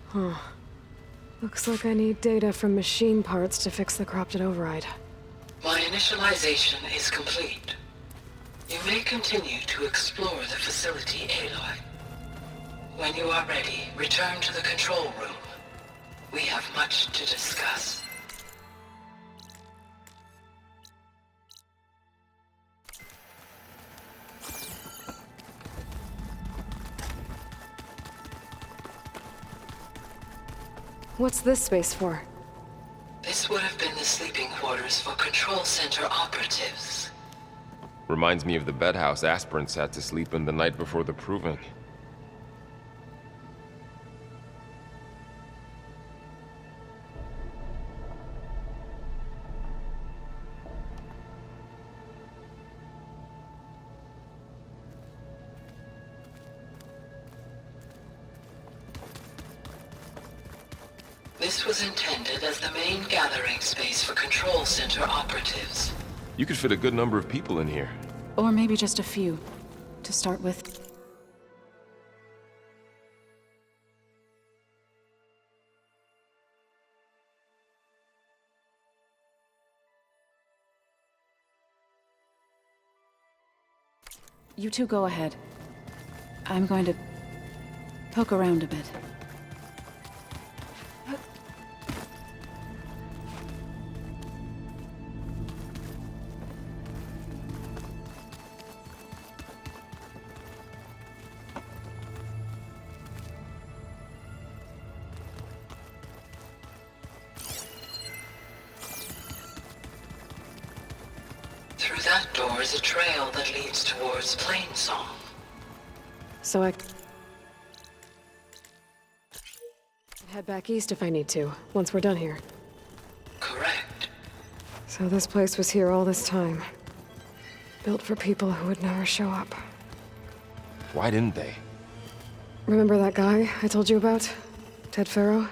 Huh. Looks like I need data from machine parts to fix the corrupted override. My initialization is complete. You may continue to explore the facility, Aloy. When you are ready, return to the control room. We have much to discuss. What's this space for? This would have been the sleeping quarters for Control Center operatives. Reminds me of the bedhouse aspirants had to sleep in the night before the proving. This was intended as the main gathering space for Control Center operatives. You could fit a good number of people in here. Or maybe just a few, to start with. You two go ahead. I'm going to poke around a bit. Through that door is a trail that leads towards Plainsong. So I head back east if I need to, once we're done here. Correct. So this place was here all this time. Built for people who would never show up. Why didn't they? Remember that guy I told you about? Ted Farrow?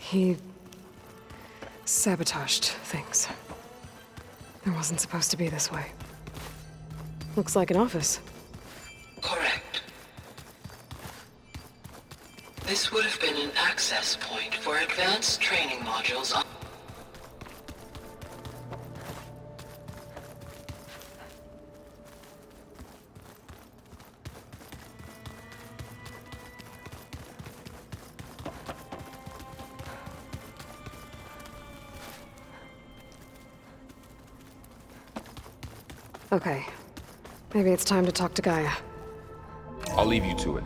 He sabotaged things. It wasn't supposed to be this way. Looks like an office. Correct. This would have been an access point for advanced training modules on... Okay. Maybe it's time to talk to Gaia. I'll leave you to it.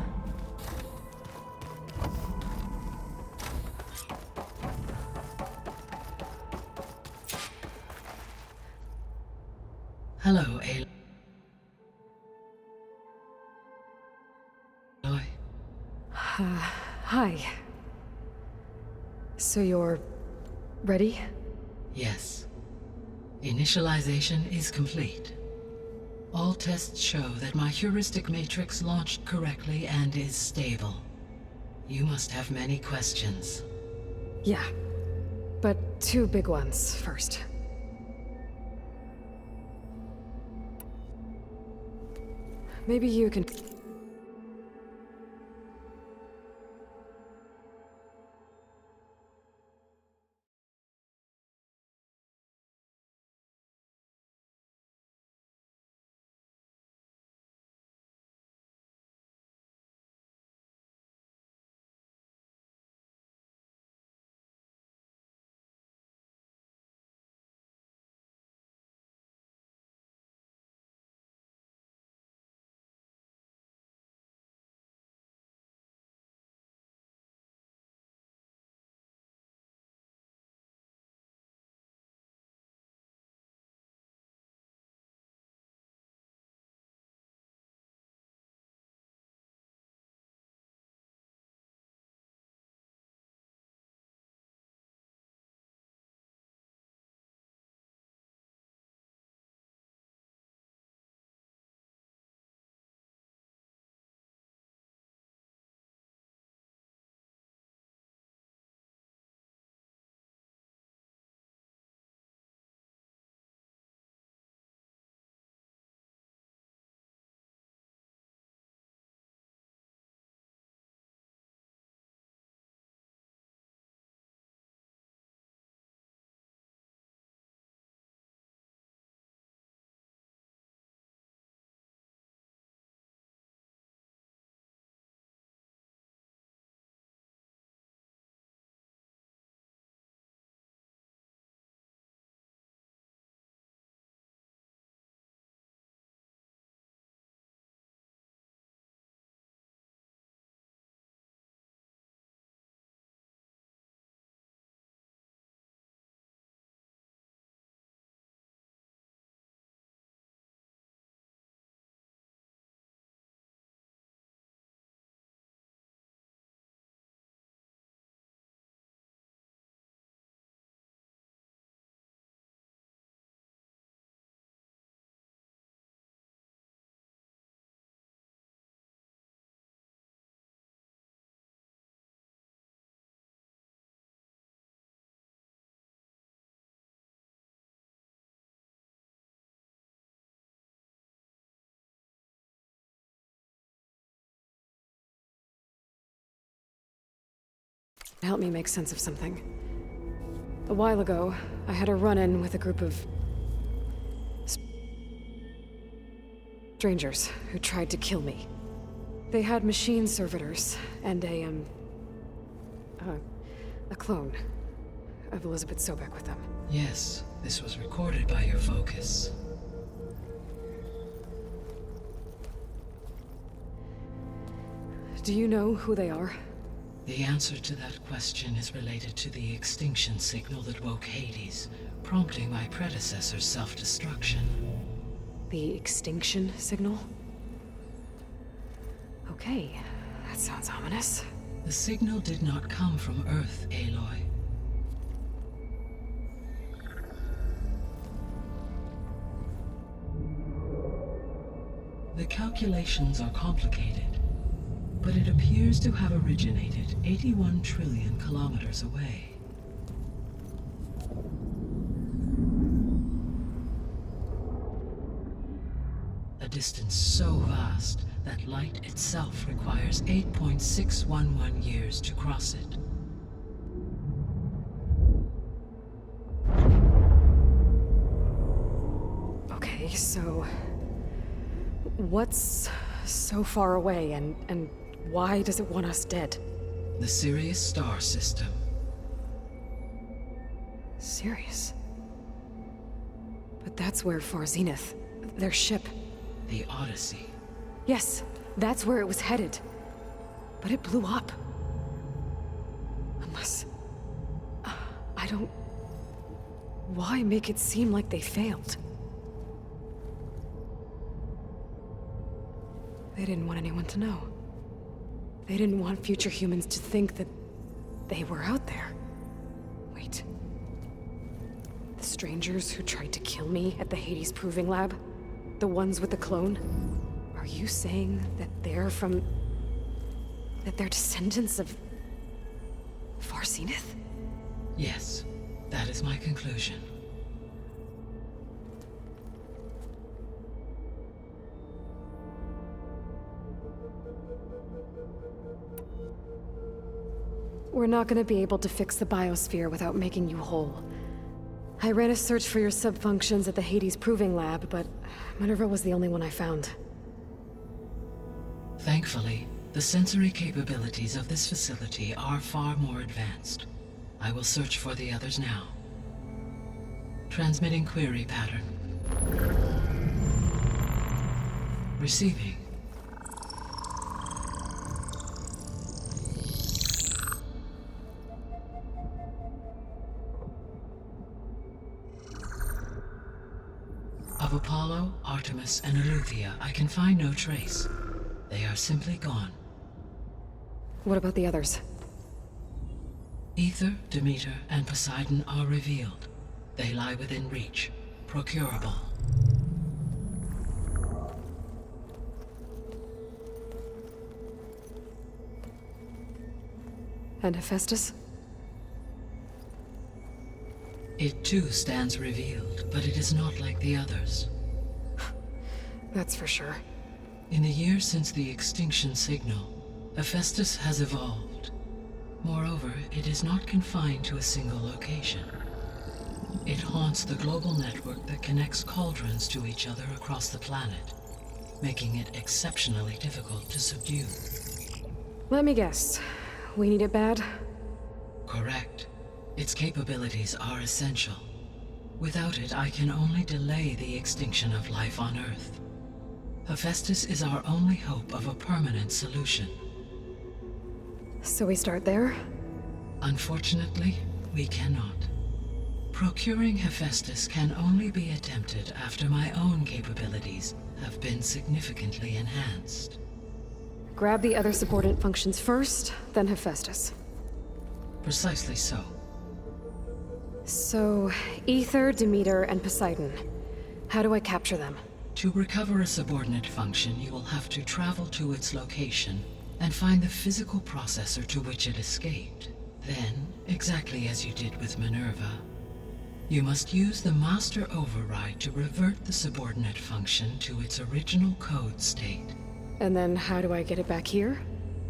Hello, Aloy. Hi. So you're ready? Yes. Initialization is complete. All tests show that my heuristic matrix launched correctly and is stable. You must have many questions. Yeah. But two big ones first. Maybe you can... Help me make sense of something. A while ago, I had a run-in with a group of strangers who tried to kill me. They had machine servitors and a clone of Elizabeth Sobek with them. Yes, this was recorded by your focus. Do you know who they are? The answer to that question is related to the extinction signal that woke Hades, prompting my predecessor's self-destruction. The extinction signal? Okay, that sounds ominous. The signal did not come from Earth, Aloy. The calculations are complicated, but it appears to have originated 81 trillion kilometers away. A distance so vast that light itself requires 8.611 years to cross it. Okay, so what's so far away and why does it want us dead? The Sirius star system. Sirius? But that's where Far Zenith, their ship. The Odyssey. Yes, that's where it was headed. But it blew up. Unless... I don't... Why make it seem like they failed? They didn't want anyone to know. They didn't want future humans to think that they were out there. Wait. The strangers who tried to kill me at the Hades Proving Lab? The ones with the clone? Are you saying that they're from... that they're descendants of... Far Zenith? Yes, that is my conclusion. We're not gonna be able to fix the biosphere without making you whole. I ran a search for your subfunctions at the Hades Proving Lab, but Minerva was the only one I found. Thankfully, the sensory capabilities of this facility are far more advanced. I will search for the others now. Transmitting query pattern. Receiving. Of Apollo, Artemis, and Eleuthia, I can find no trace. They are simply gone. What about the others? Ether, Demeter, and Poseidon are revealed. They lie within reach, procurable. And Hephaestus? It too stands revealed, but it is not like the others. That's for sure. In the years since the extinction signal, Hephaestus has evolved. Moreover, it is not confined to a single location. It haunts the global network that connects cauldrons to each other across the planet, making it exceptionally difficult to subdue. Let me guess. We need it bad? Correct. Its capabilities are essential. Without it, I can only delay the extinction of life on Earth. Hephaestus is our only hope of a permanent solution. So we start there? Unfortunately, we cannot. Procuring Hephaestus can only be attempted after my own capabilities have been significantly enhanced. Grab the other subordinate functions first, then Hephaestus. Precisely so. So, Ether, Demeter, and Poseidon. How do I capture them? To recover a subordinate function, you will have to travel to its location and find the physical processor to which it escaped. Then, exactly as you did with Minerva, you must use the master override to revert the subordinate function to its original code state. And then how do I get it back here?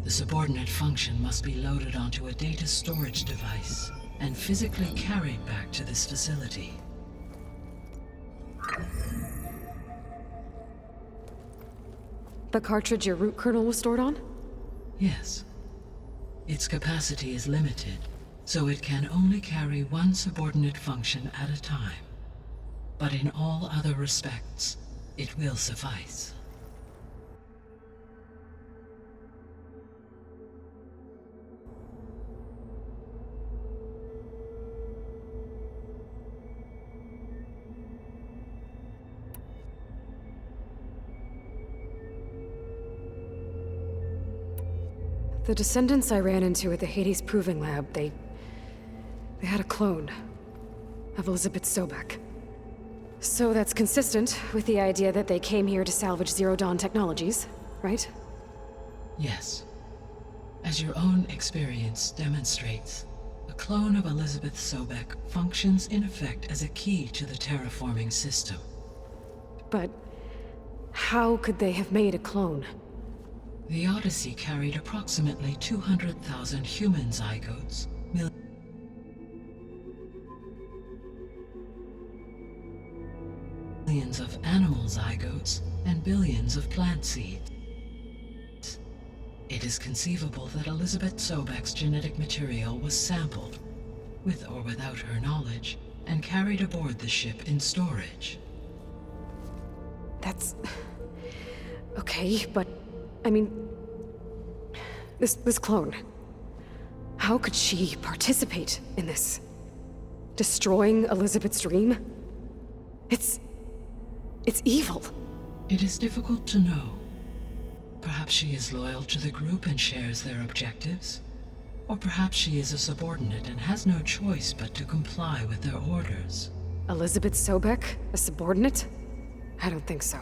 The subordinate function must be loaded onto a data storage device and physically carried back to this facility. The cartridge your root kernel was stored on? Yes. Its capacity is limited, so it can only carry one subordinate function at a time. But in all other respects, it will suffice. The descendants I ran into at the Hades Proving Lab, they had a clone of Elizabeth Sobek. So that's consistent with the idea that they came here to salvage Zero Dawn technologies, right? Yes. As your own experience demonstrates, a clone of Elizabeth Sobek functions in effect as a key to the terraforming system. But how could they have made a clone? The Odyssey carried approximately 200,000 human zygotes, millions of animal zygotes, and billions of plant seeds. It is conceivable that Elizabeth Sobek's genetic material was sampled, with or without her knowledge, and carried aboard the ship in storage. That's... okay, but... I mean... This clone... How could she participate in this? Destroying Elizabeth's dream? It's evil. It is difficult to know. Perhaps she is loyal to the group and shares their objectives. Or perhaps she is a subordinate and has no choice but to comply with their orders. Elizabeth Sobek? A subordinate? I don't think so.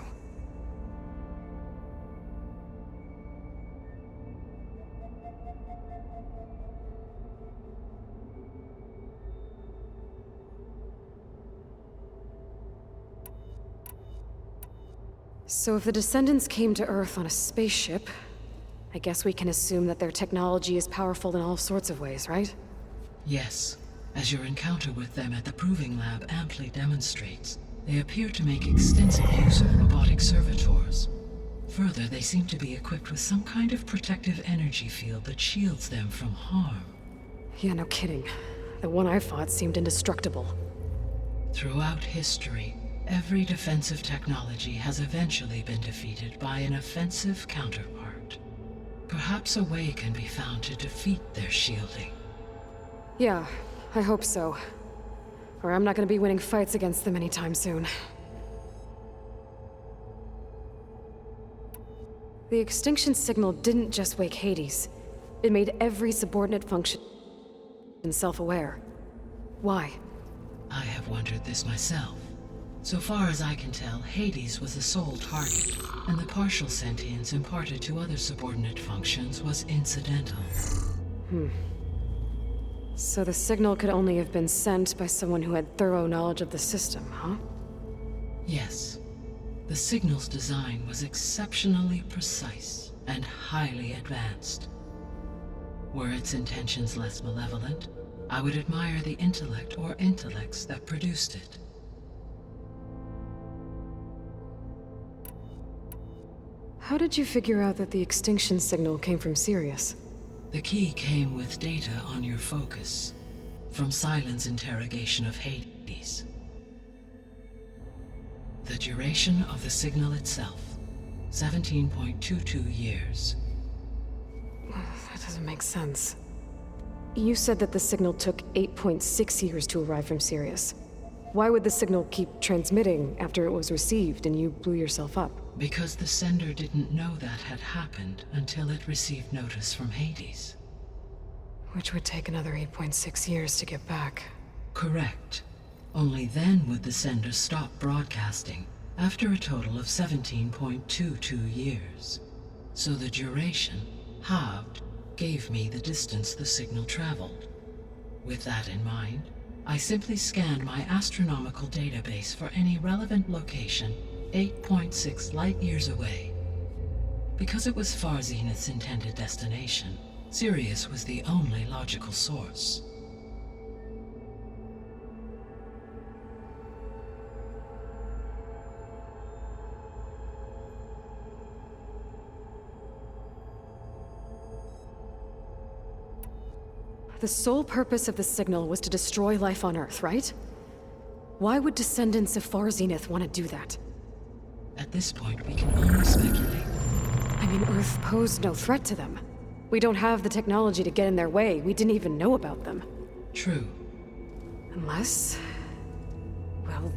So if the descendants came to Earth on a spaceship, I guess we can assume that their technology is powerful in all sorts of ways, right? Yes. As your encounter with them at the Proving Lab amply demonstrates, they appear to make extensive use of robotic servitors. Further, they seem to be equipped with some kind of protective energy field that shields them from harm. Yeah, no kidding. The one I fought seemed indestructible. Throughout history, every defensive technology has eventually been defeated by an offensive counterpart. Perhaps a way can be found to defeat their shielding. Yeah, I hope so. Or I'm not gonna be winning fights against them anytime soon. The extinction signal didn't just wake Hades. It made every subordinate function self-aware. Why? I have wondered this myself. So far as I can tell, Hades was the sole target, and the partial sentience imparted to other subordinate functions was incidental. So the signal could only have been sent by someone who had thorough knowledge of the system, huh? Yes. The signal's design was exceptionally precise and highly advanced. Were its intentions less malevolent, I would admire the intellect or intellects that produced it. How did you figure out that the extinction signal came from Sirius? The key came with data on your focus, from Silent's interrogation of Hades. The duration of the signal itself, 17.22 years. That doesn't make sense. You said that the signal took 8.6 years to arrive from Sirius. Why would the signal keep transmitting after it was received and you blew yourself up? Because the sender didn't know that had happened until it received notice from Hades. Which would take another 8.6 years to get back. Correct. Only then would the sender stop broadcasting, after a total of 17.22 years. So the duration, halved, gave me the distance the signal traveled. With that in mind, I simply scanned my astronomical database for any relevant location 8.6 light-years away. Because it was Far Zenith's intended destination, Sirius was the only logical source. The sole purpose of the signal was to destroy life on Earth, right? Why would descendants of Far Zenith want to do that? At this point, we can only speculate. I mean, Earth posed no threat to them. We don't have the technology to get in their way. We didn't even know about them. True. Unless... well...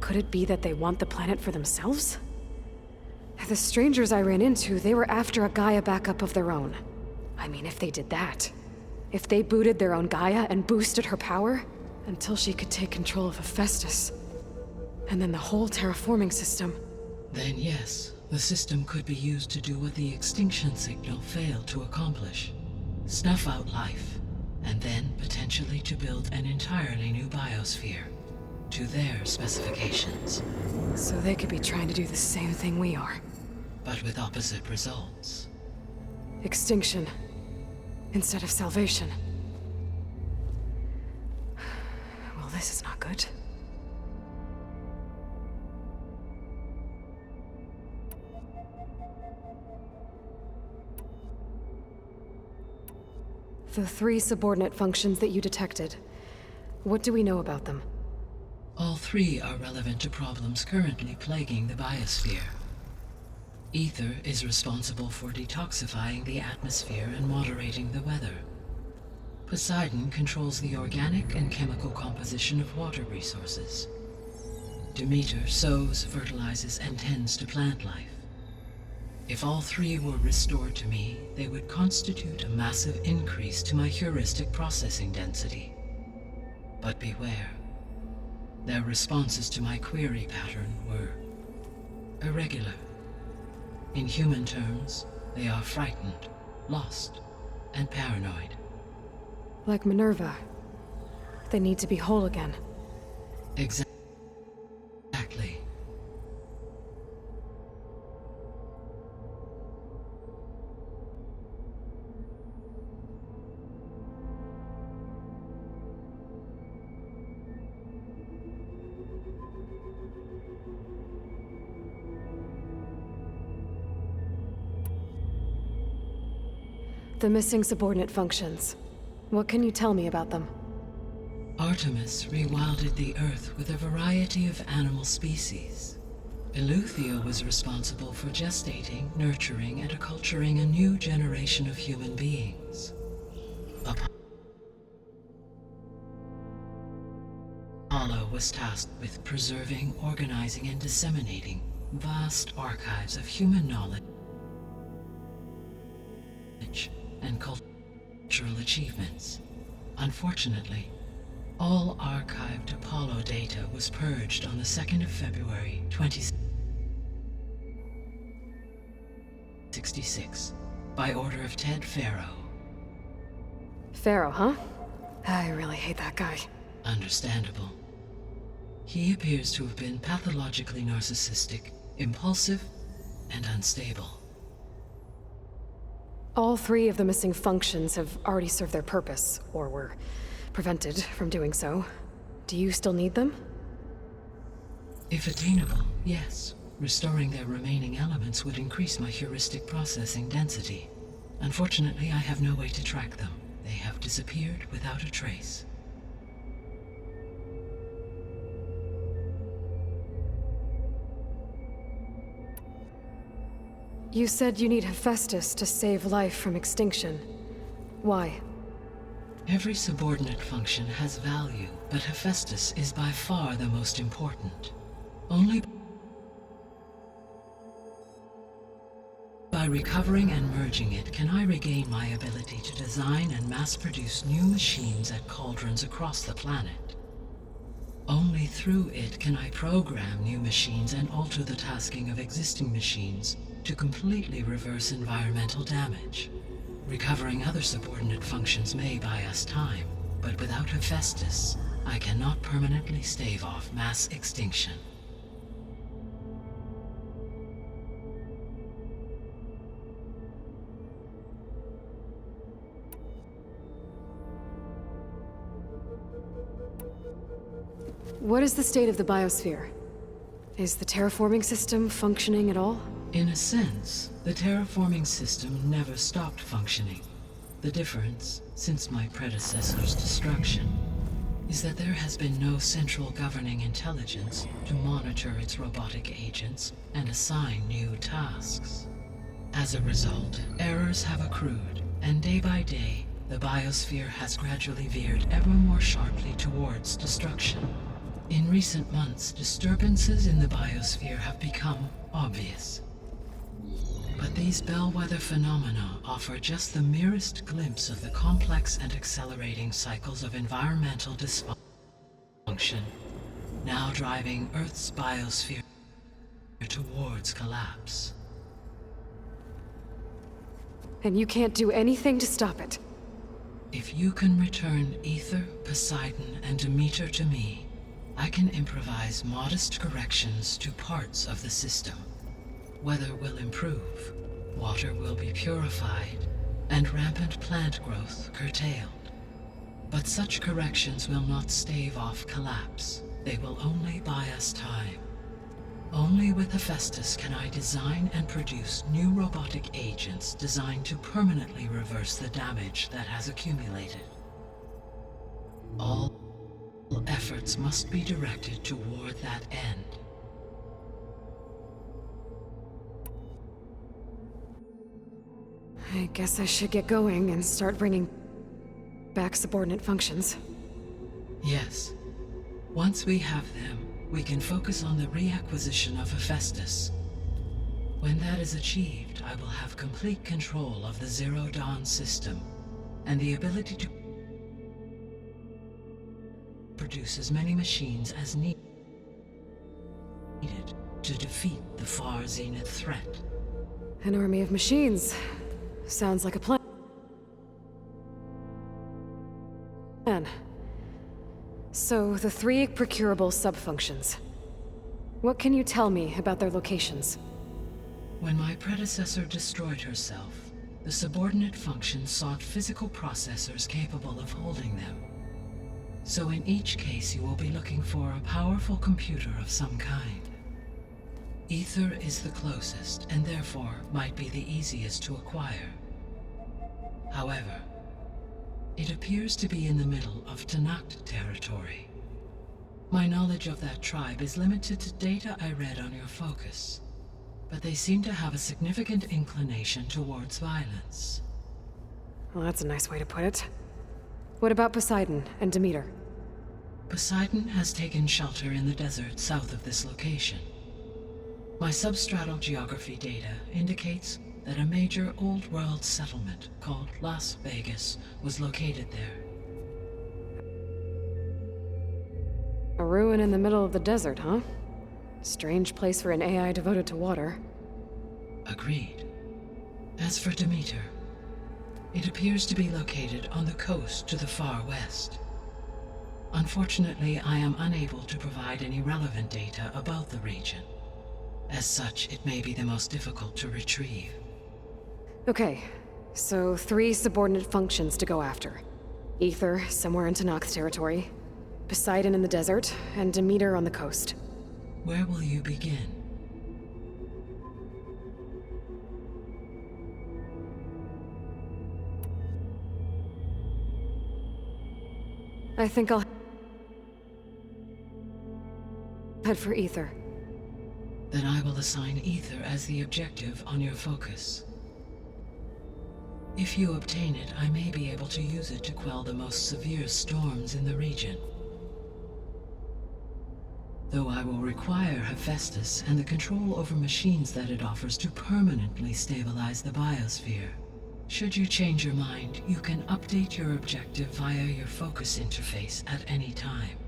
could it be that they want the planet for themselves? The strangers I ran into, they were after a Gaia backup of their own. I mean, if they did that... if they booted their own Gaia and boosted her power... until she could take control of Hephaestus. And then the whole terraforming system. Then yes, the system could be used to do what the extinction signal failed to accomplish. Snuff out life, and then potentially to build an entirely new biosphere. To their specifications. So they could be trying to do the same thing we are. But with opposite results. Extinction. Instead of salvation. Well, this is not good. The 3 subordinate functions that you detected. What do we know about them? All 3 are relevant to problems currently plaguing the biosphere. Ether is responsible for detoxifying the atmosphere and moderating the weather. Poseidon controls the organic and chemical composition of water resources. Demeter sows, fertilizes, and tends to plant life. If all 3 were restored to me, they would constitute a massive increase to my heuristic processing density. But beware. Their responses to my query pattern were irregular. In human terms, they are frightened, lost, and paranoid. Like Minerva. They need to be whole again. Exactly. The missing subordinate functions. What can you tell me about them? Artemis rewilded the Earth with a variety of animal species. Eleuthia was responsible for gestating, nurturing, and acculturating a new generation of human beings. Apollo was tasked with preserving, organizing, and disseminating vast archives of human knowledge and cultural achievements. Unfortunately, all archived Apollo data was purged on the 2nd of February, 2066, by order of Ted Faro. Pharaoh, huh? I really hate that guy. Understandable. He appears to have been pathologically narcissistic, impulsive, and unstable. All 3 of the missing functions have already served their purpose, or were prevented from doing so. Do you still need them? If attainable, yes. Restoring their remaining elements would increase my heuristic processing density. Unfortunately, I have no way to track them. They have disappeared without a trace. You said you need Hephaestus to save life from extinction. Why? Every subordinate function has value, but Hephaestus is by far the most important. Only by recovering and merging it can I regain my ability to design and mass-produce new machines at cauldrons across the planet. Only through it can I program new machines and alter the tasking of existing machines to completely reverse environmental damage. Recovering other subordinate functions may buy us time, but without Hephaestus, I cannot permanently stave off mass extinction. What is the state of the biosphere? Is the terraforming system functioning at all? In a sense, the terraforming system never stopped functioning. The difference, since my predecessor's destruction, is that there has been no central governing intelligence to monitor its robotic agents and assign new tasks. As a result, errors have accrued, and day by day, the biosphere has gradually veered ever more sharply towards destruction. In recent months, disturbances in the biosphere have become obvious. But these bellwether phenomena offer just the merest glimpse of the complex and accelerating cycles of environmental dysfunction, now driving Earth's biosphere towards collapse. And you can't do anything to stop it? If you can return Ether, Poseidon, and Demeter to me, I can improvise modest corrections to parts of the system. Weather will improve, water will be purified, and rampant plant growth curtailed. But such corrections will not stave off collapse. They will only buy us time. Only with Hephaestus can I design and produce new robotic agents designed to permanently reverse the damage that has accumulated. All efforts must be directed toward that end. I guess I should get going and start bringing back subordinate functions. Yes. Once we have them, we can focus on the reacquisition of Hephaestus. When that is achieved, I will have complete control of the Zero Dawn system, and the ability to produce as many machines as needed to defeat the far zenith threat. An army of machines. Sounds like a plan. So, the 3 procurable sub-functions. What can you tell me about their locations? When my predecessor destroyed herself, the subordinate functions sought physical processors capable of holding them. So in each case you will be looking for a powerful computer of some kind. Ether is the closest, and therefore might be the easiest to acquire. However, it appears to be in the middle of Tanakh territory. My knowledge of that tribe is limited to data I read on your focus, but they seem to have a significant inclination towards violence. Well, that's a nice way to put it. What about Poseidon and Demeter? Poseidon has taken shelter in the desert south of this location. My substratal geography data indicates that a major old-world settlement called Las Vegas was located there. A ruin in the middle of the desert, huh? Strange place for an AI devoted to water. Agreed. As for Demeter, it appears to be located on the coast to the far west. Unfortunately, I am unable to provide any relevant data about the region. As such, it may be the most difficult to retrieve. Okay, so 3 subordinate functions to go after. Ether, somewhere in Tanakh territory. Poseidon in the desert, and Demeter on the coast. Where will you begin? I think I'll head for Ether. Then I will assign Ether as the objective on your focus. If you obtain it, I may be able to use it to quell the most severe storms in the region. Though I will require Hephaestus and the control over machines that it offers to permanently stabilize the biosphere. Should you change your mind, you can update your objective via your focus interface at any time.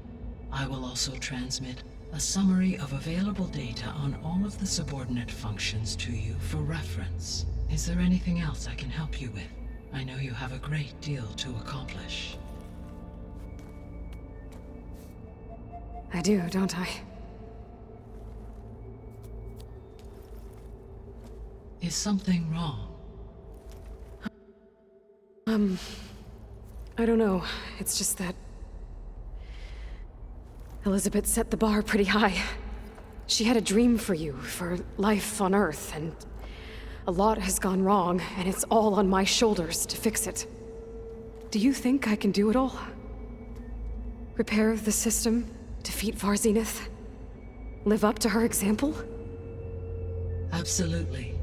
I will also transmit a summary of available data on all of the subordinate functions to you for reference. Is there anything else I can help you with? I know you have a great deal to accomplish. I do, don't I? Is something wrong? I don't know. It's just that Elizabeth set the bar pretty high. She had a dream for you, for life on Earth, and a lot has gone wrong, and it's all on my shoulders to fix it. Do you think I can do it all? Repair the system, defeat Varzenith, live up to her example? Absolutely.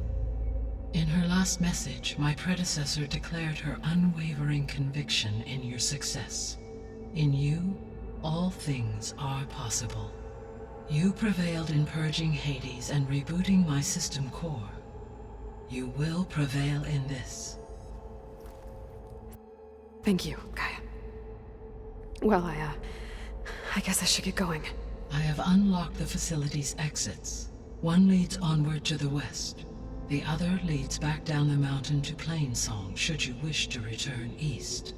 In her last message, my predecessor declared her unwavering conviction in your success. In you, all things are possible. You prevailed in purging Hades and rebooting my system core. You will prevail in this. Thank you, Gaia. Well, I guess I should get going. I have unlocked the facility's exits. One leads onward to the west. The other leads back down the mountain to Plainsong, should you wish to return east.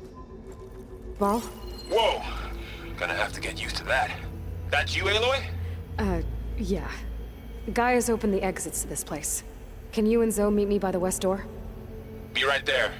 Varl? Whoa! Gonna have to get used to that. That's you, Aloy? Yeah. Gaia's opened the exits to this place. Can you and Zoe meet me by the west door? Be right there.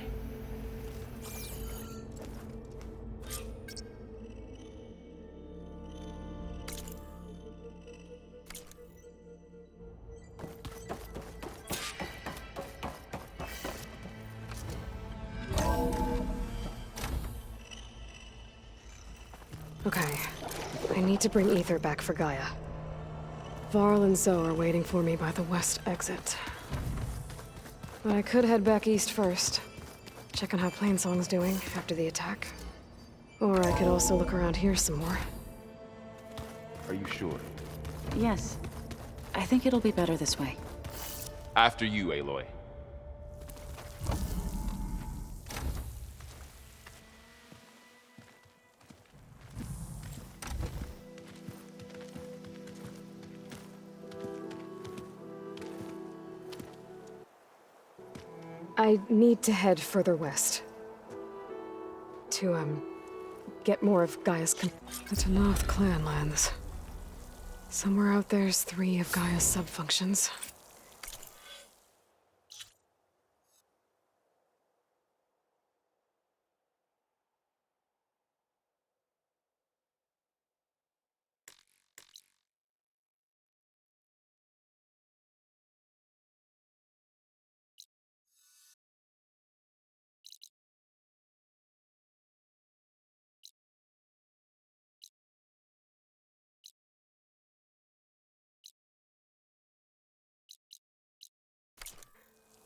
Okay. I need to bring Ether back for Gaia. Varl and Zoe are waiting for me by the west exit. But I could head back east first. Check on how Plainsong's doing after the attack. Or I could also look around here some more. Are you sure? Yes. I think it'll be better this way. After you, Aloy. I need to head further west. To, get more of Gaia's to North Clan lands. Somewhere out there's 3 of Gaia's sub-functions.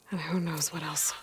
And who knows what else.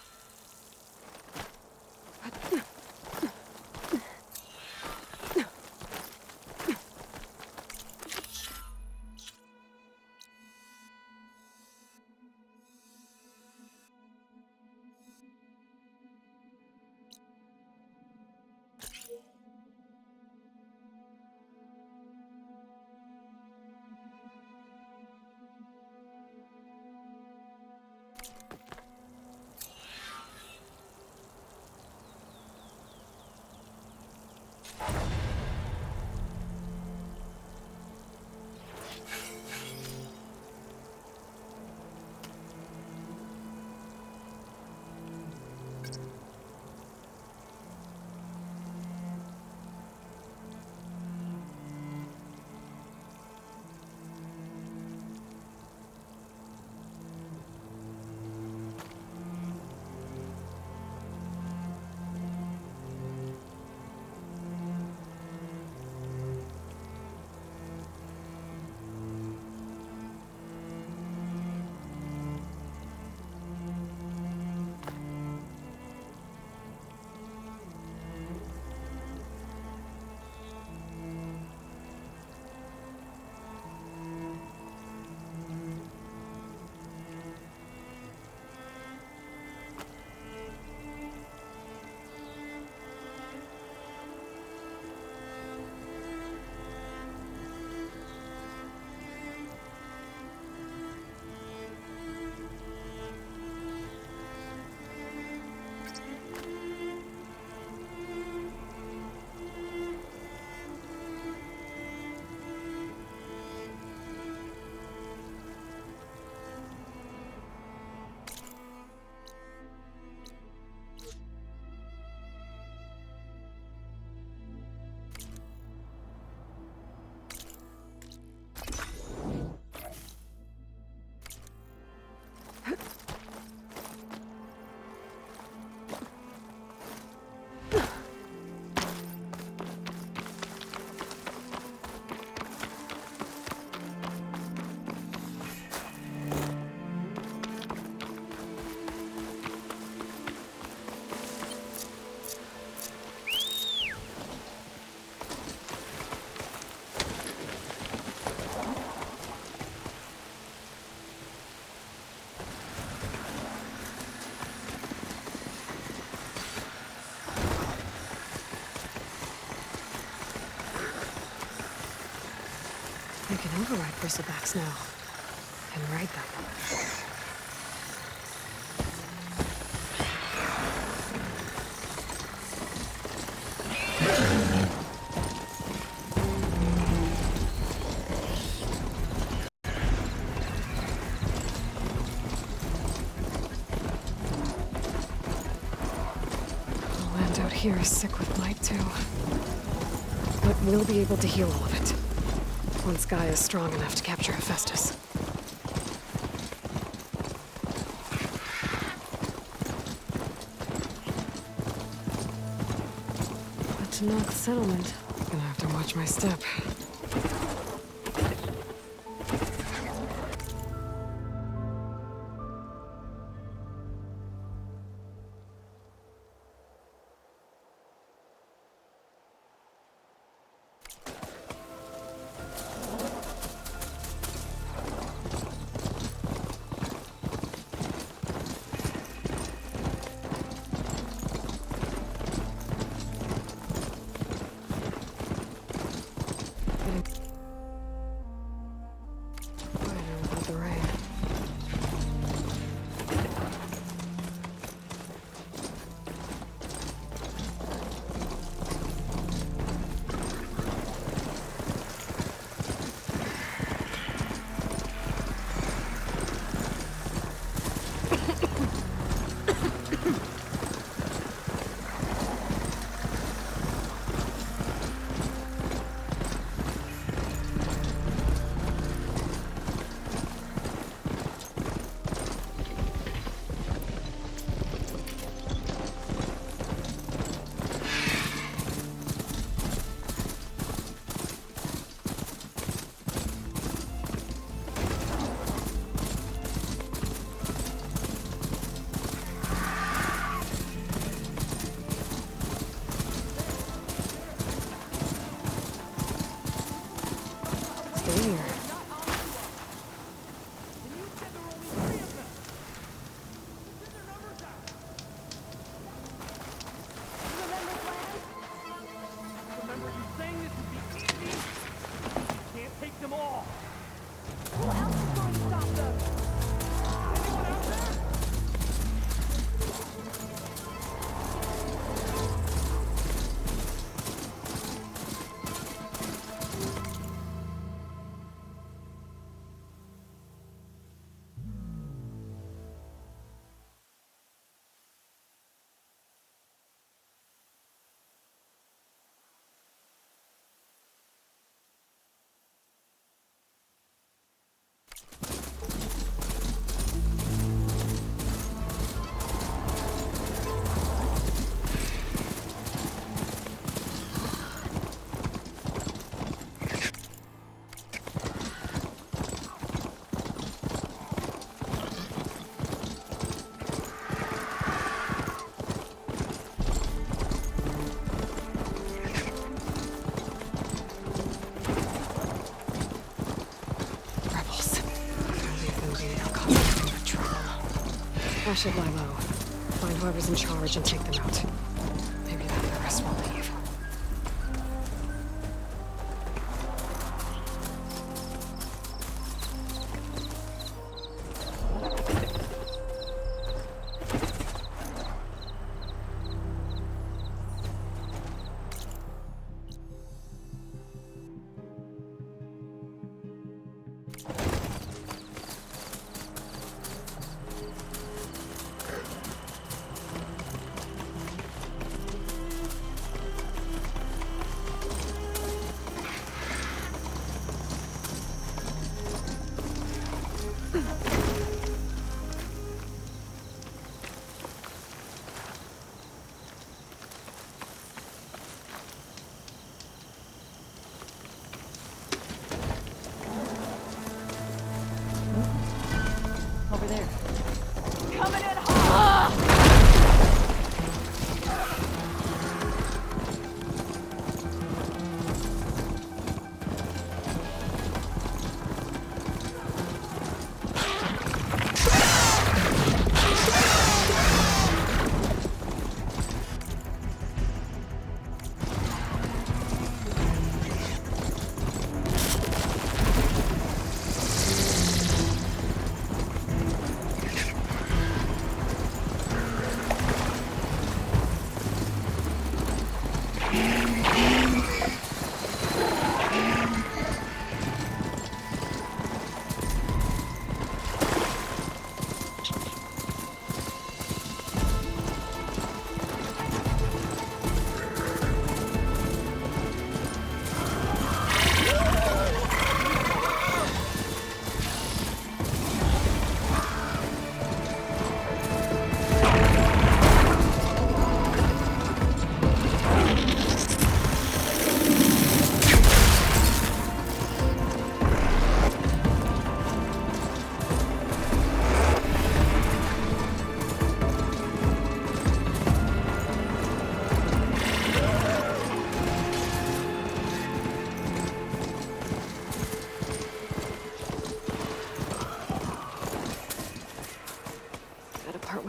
override bristlebacks now. And ride them. The land out here is sick with blight too. But we'll be able to heal all of it. Once Gaia is strong enough to capture Hephaestus. But to knock the settlement, I'm gonna have to watch my step. Quieter without the rain. Stay here. Remember you saying this would be easy? Can't take them all. Who else is going to stop them? Anyone out there? Rebels. Leave them be. They'll cause nothing but trouble. I should lie low. Find whoever's in charge and take them out. Maybe then the rest will leave.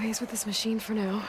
ways with this machine for now.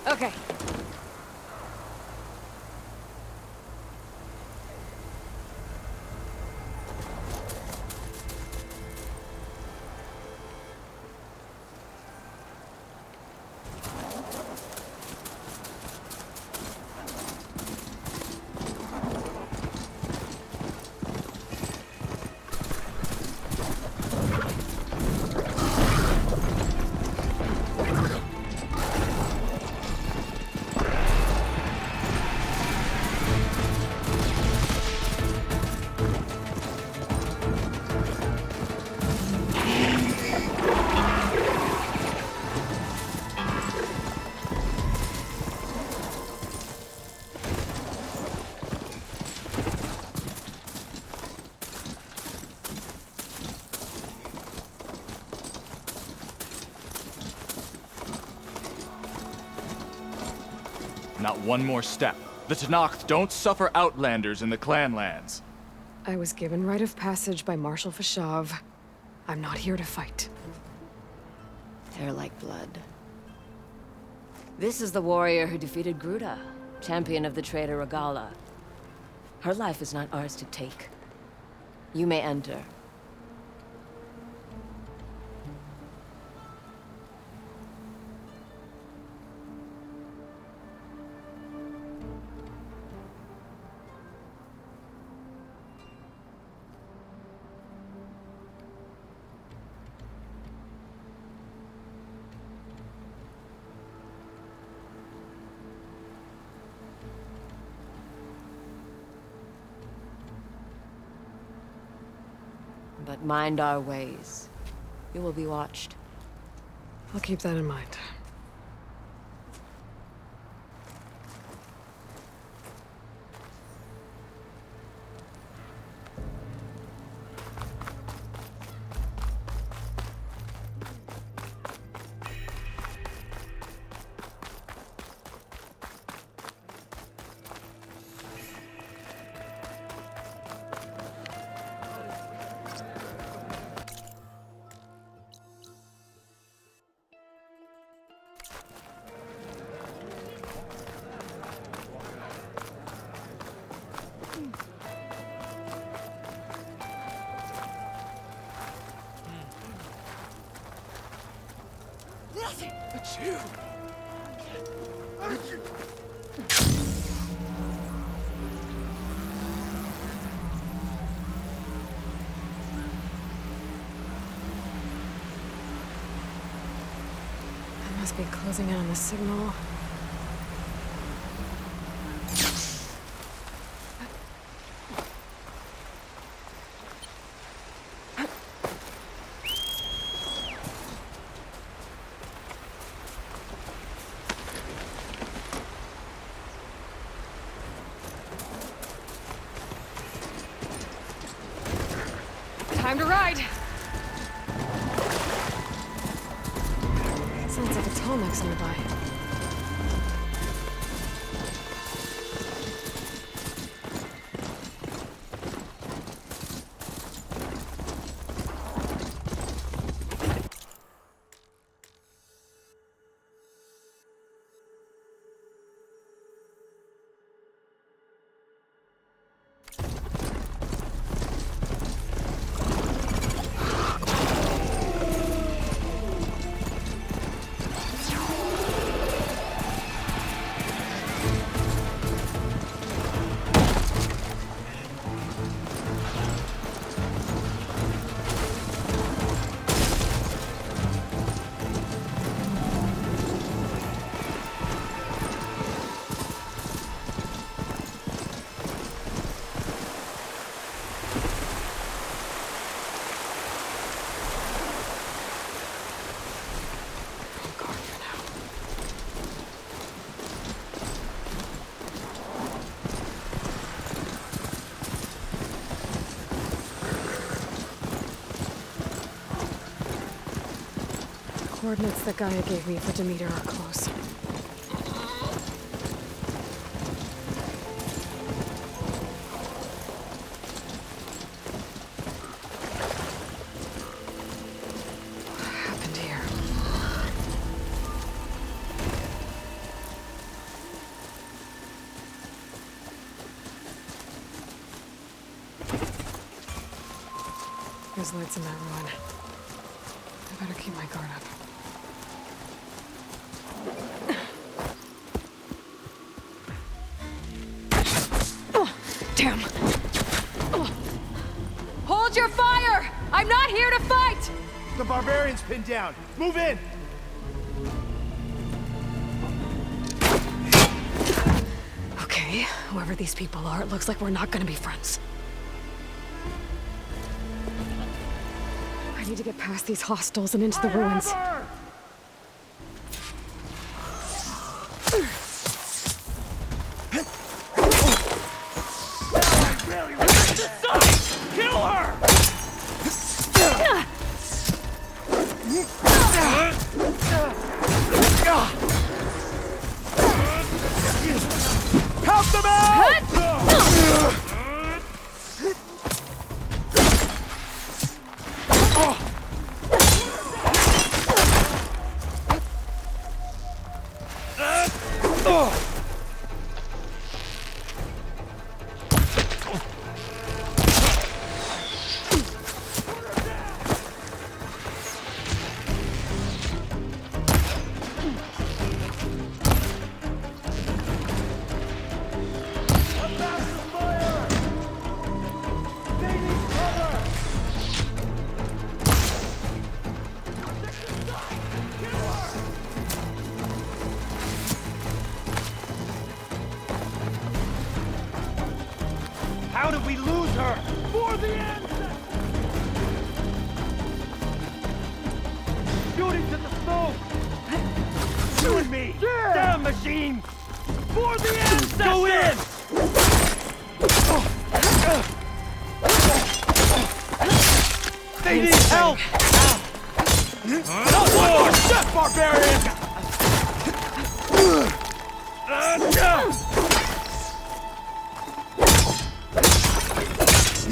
Okay. Not one more step. The Tenakth don't suffer outlanders in the clan lands. I was given rite of passage by Marshal Fashav. I'm not here to fight. They're like blood. This is the warrior who defeated Gruda, champion of the traitor Regala. Her life is not ours to take. You may enter. But mind our ways. You will be watched. I'll keep that in mind. It's you! I must be closing in on the signal. Time to ride! Sounds like a Tolmec's nearby. Coordinates that Gaia gave me for Demeter are close. What happened here? There's lights in that ruin. I better keep my guard up. Damn! Hold your fire! I'm not here to fight! The barbarian's pinned down. Move in! Okay, whoever these people are, it looks like we're not gonna be friends. I need to get past these hostels and into the ruins. Kill her! Help them out! How did we lose her? For the end! Shoot into the smoke! You and me! Yeah. Down, machine! For the end! Go in! They need help! Not one more step, barbarian!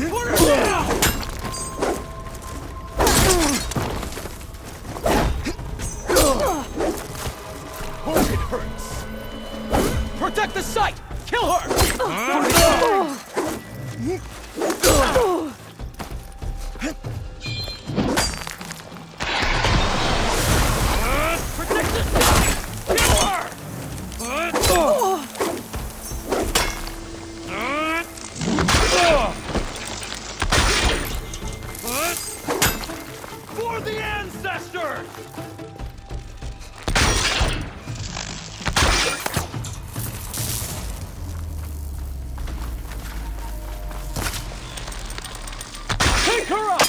Put her down! Oh, it hurts. Protect the site! Kill her! Protect the site! Kill her! For the ancestors! Pick her up!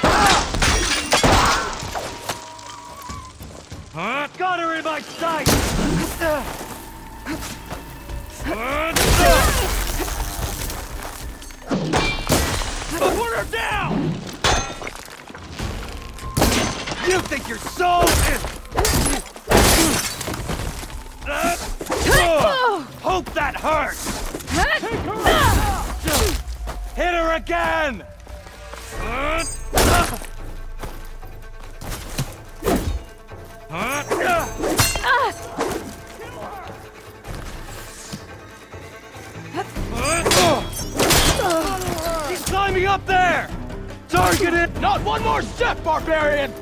Got her in my sight! Put her down! You think you're so... Hope that hurts! Hit her again! He's climbing up there! Target it! Not one more step, barbarian!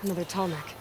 Another tall neck.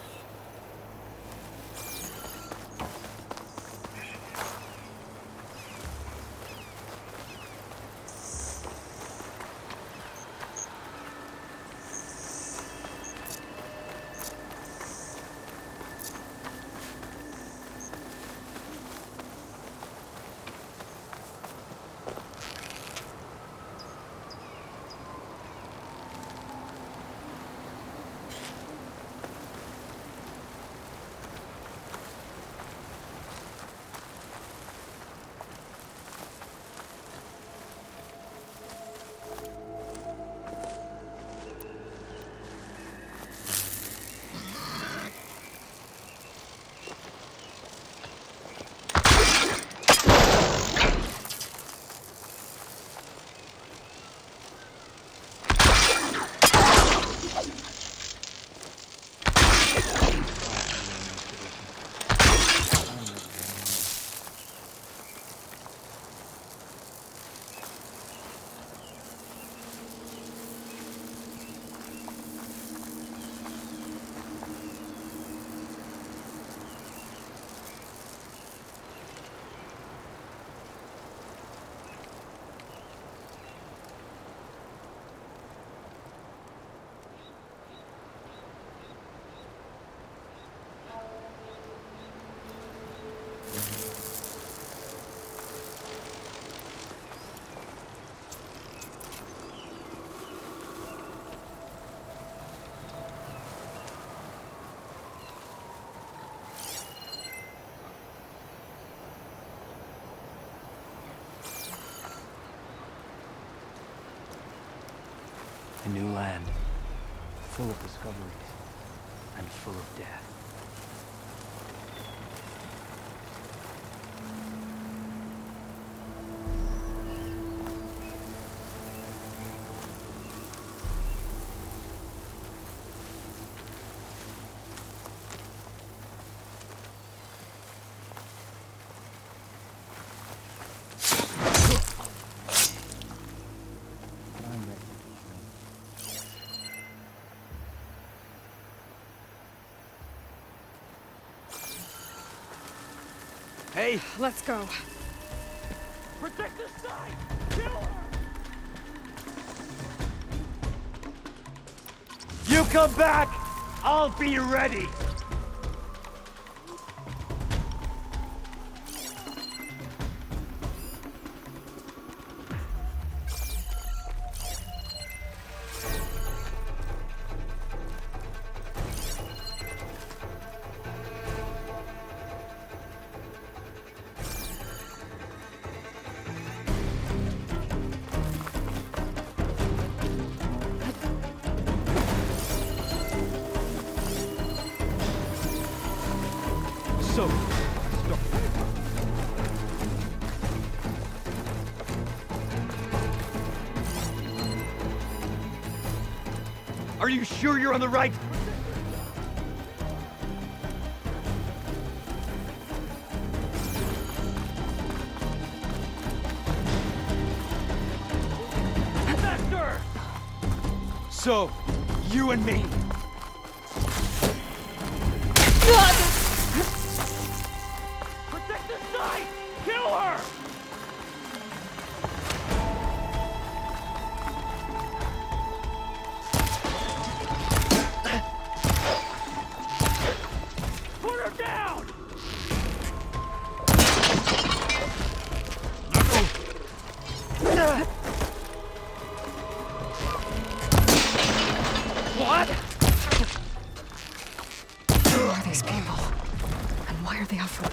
A new land, full of discoveries and full of death. Hey! Let's go. Protect this side! Kill her! You come back, I'll be ready! So, Are you sure you're on the right? faster! So, you and me. Protect this side! Kill her! Put her down! What? Who are these people? And why are they out for